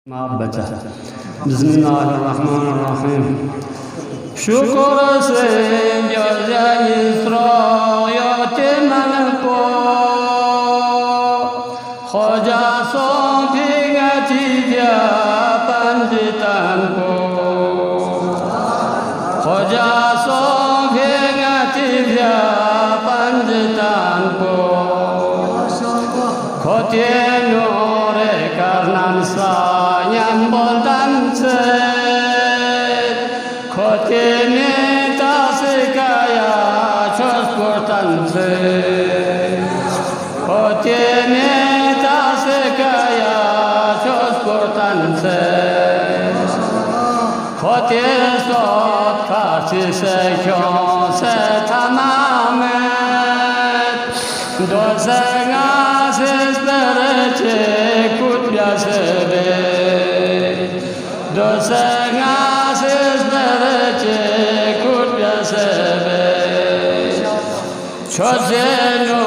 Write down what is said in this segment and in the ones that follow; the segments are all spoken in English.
محبته بسم الله الرحمن الرحیم شکر سے جزای سرایت من کو خواجہ صوفی جا پنجتن کو خواجہ صوفی جا پنجتن کو کھوتے نور کرنان sayang boldan set khotene tasekaya chosportan set khotene tasekaya chosportan set khote sot kaçı sekyon se tamamet dozena seslerce kutya sebe dozena seslerce kutya sebe çözeno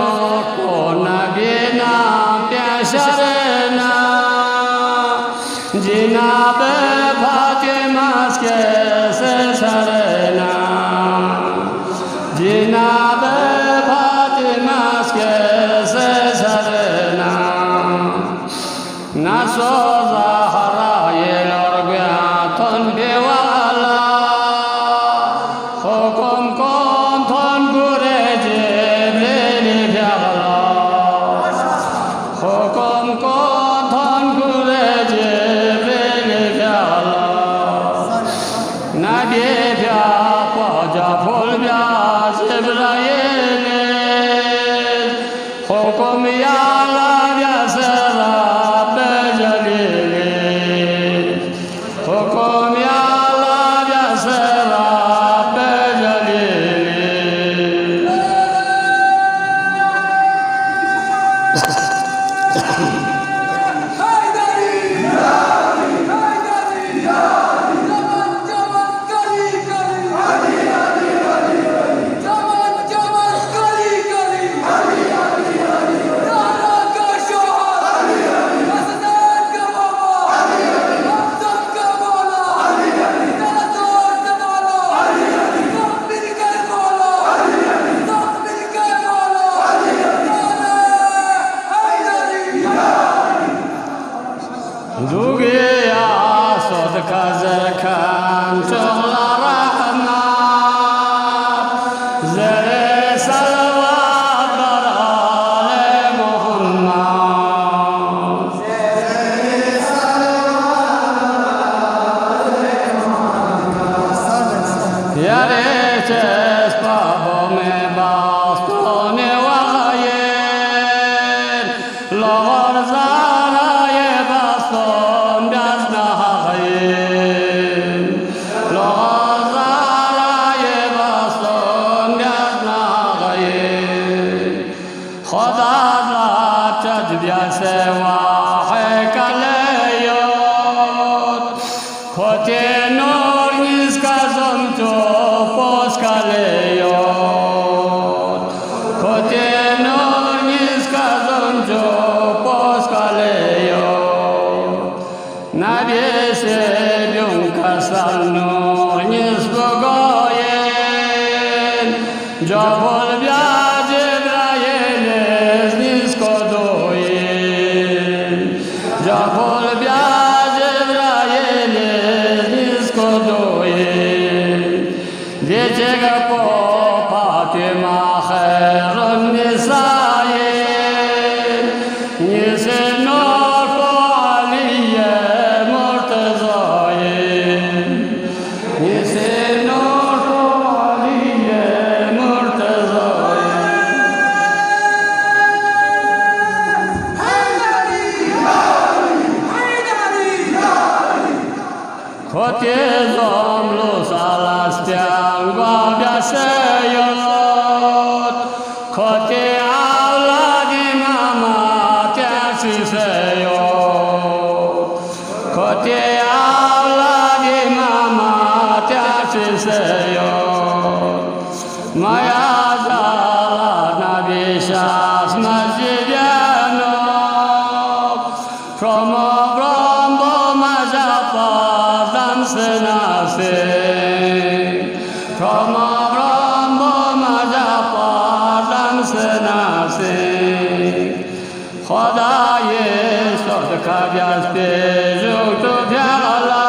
kona bina piyasarena Cinabe Fatimas ke sesarena Cinabe Fatimas ke sesarena Naso Zahra yelorgyaton bewala Hukum konton gurece bleli fyagla Hukum konton gurece bleli fyagla Nabi fya kwaja ful fya Zibrayel Hukum yala fya serab bejalil Hukum yala fya serab bejalil Dugiya sodka zekan çoğla rahmat Zere salavat barale Muhammad Zere salavat barale Muhammad Yare çes babome bastone vayen Lor zaraye baston gazna hayin Lor zaraye baston gazna hayin Khoda zat tadbiya se wahe kaleyot Khote nur niska zonto pos kaleyot Khote nur niska zonto pos kaleyot Nabi se byun kasal nur nisbo goyen Jabol bya Jibrayeles nisko doyen Jabol bya Jibrayeles nisko doyen Diyecek po Fatima khairun nisayen Nise nur po Aliye murtazayen Nise nur po Aliye murtazayen Khote zomlu salastian gwabya seyot Khote avladi mama tersi seyot Khote avladi mama tersi seyot Maya zala nabi shas masjid yanok From a senasing Kamaram Majapadam senasing Khodaye Sodka Vyaspe Juktu Vyala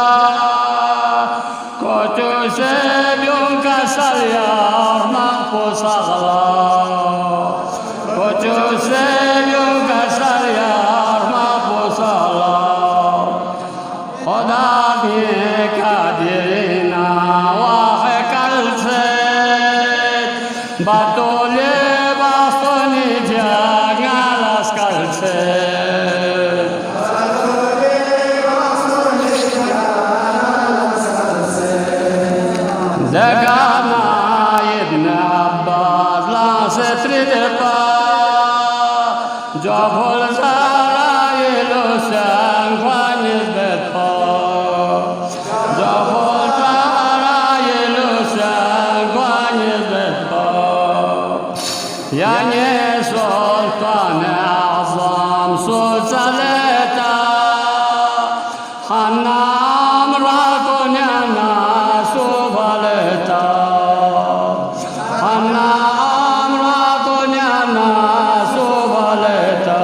Kotu Sebyum Kasalyar Mahpusagla Kotu Sebyum Kasalyar Mahpusagla Khoda Kadirina Wahekalset Batole Bastoni Diagalas Kalset Dagana Ibn Abbas Lance Tridepa Jabul Zara Ilusan Kwanis Betpa Jabul Zara Ilusan Kwanis Betpa Yani Sultan Azam Sultaneta Hanam Rakunyana Subaleta Hanam Rakunyana Subaleta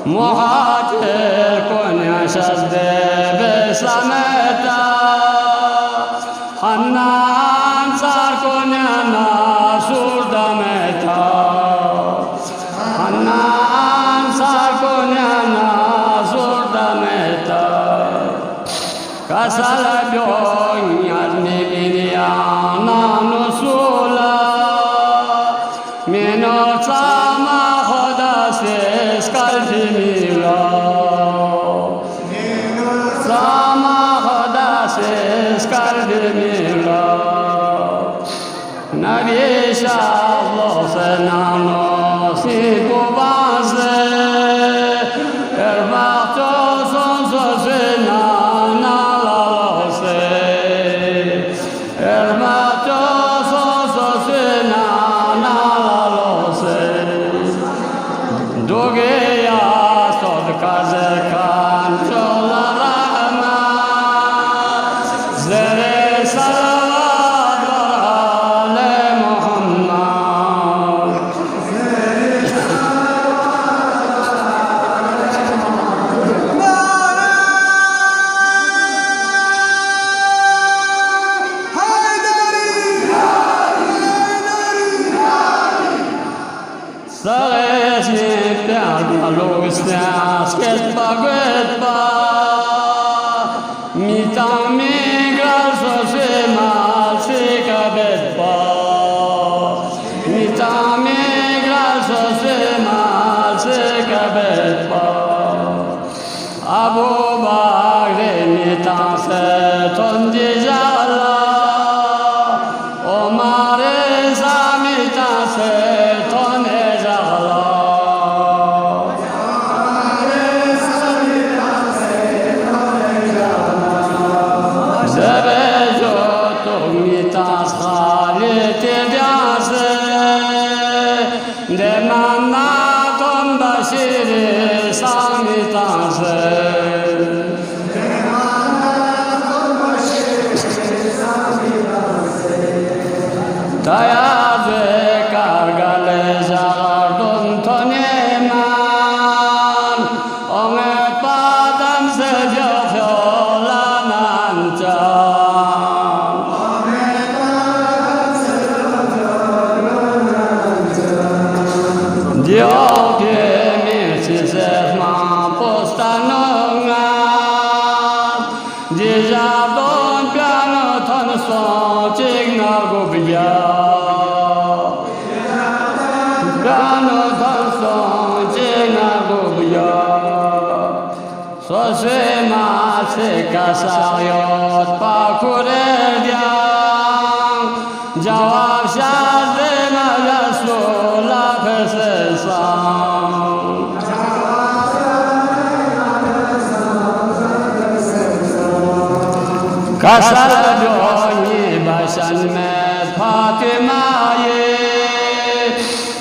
Muhajir Kunya Shazde Beslameta Hanam Sarkunyana Surdameta Hanam Sarkunyana Surdameta Kasala Byonya Nibiniana Nusula Minotama Khodasis Kaltimila Sama Khodasis Kaltimila Nabi Shallah Senano Sikubaze Erbato Sonso Senana Lalose Erbato Sonso Senana Lalose Dugeya Sodka Zekan Chola Rahma Zere Salawat Ale Muhammad Saresi Piagna Lustias Ketpa Gwetpa Mitam Migral Sosema Sika Betpa Mitam Migral Sosema Sika Betpa Abu Bakr Mitam Seton Dijala Omar Samita Seton Ejala Zebejo Tumitas Khalit Vyase Demana Tom Bashir Samitase Tayaze Kargale Jardun Toneman Onge Padam Sejo Lananjan Dioke Mircizefman Postanongan Dijabon Piano Tonson Chignar Gubya Piano Tonson Chignar Gubya Sosema Sika Saryot Pakuredian Jawab Shazde Magasula Pesesan Kasar Doni Bashan Med Fatimaye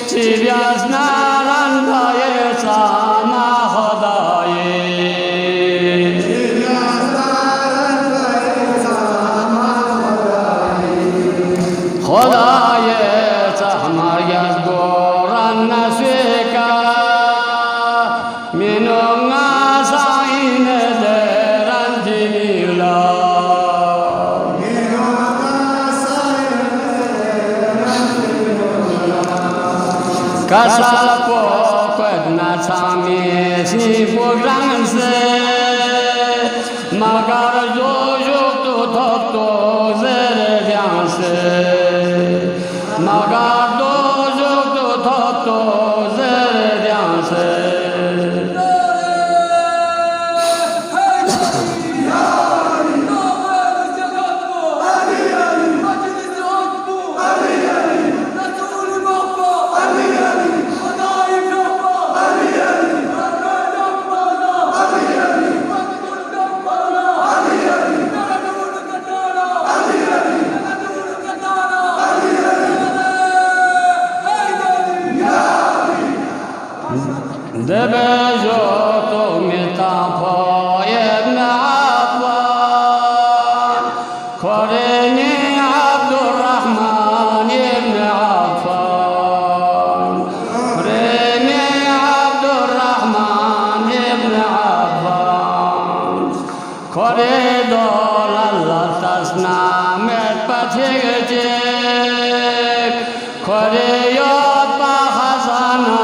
Chivyas Narandaye Sama Khodaye 萨婆快那长面西不让谁，马嘎的肉肉都偷偷在两谁，马嘎多肉都偷偷在两谁。دبجوت مطافا يا ابن عفان خرني عبد الرحمن يا ابن عفان خرني عبد الرحمن يا ابن عفان خريدول الله تسنامت بتيجيك خريوت بحسنا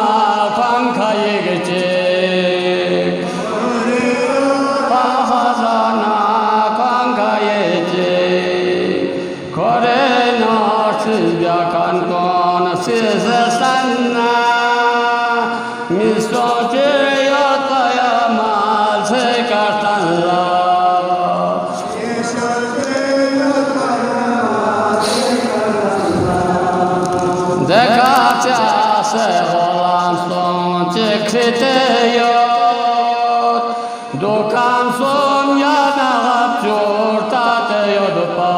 Dokan son yana hapjur tate yodpa.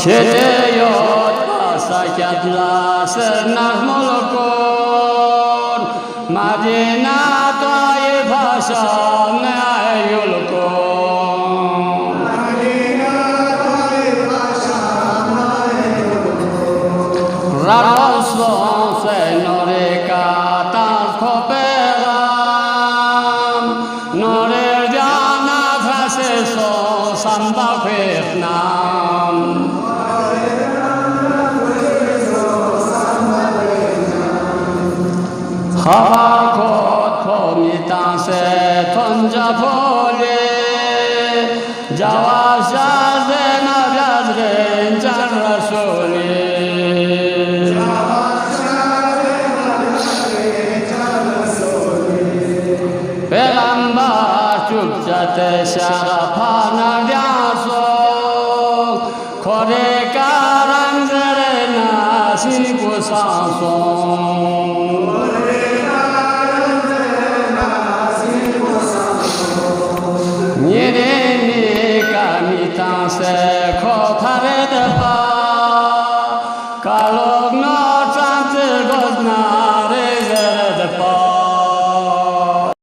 Kete yodpa sakyatla sernah mulkun. Madina taif hasham ayulkun. Rasul senore katas koperam nore jana fraseso samba Vietnam Hakot komitan se tonja pole jawab shazena jazren jan rasuli Jate sharapana vyasok Kore karang zerena siku sansong Nyere mi kamitan se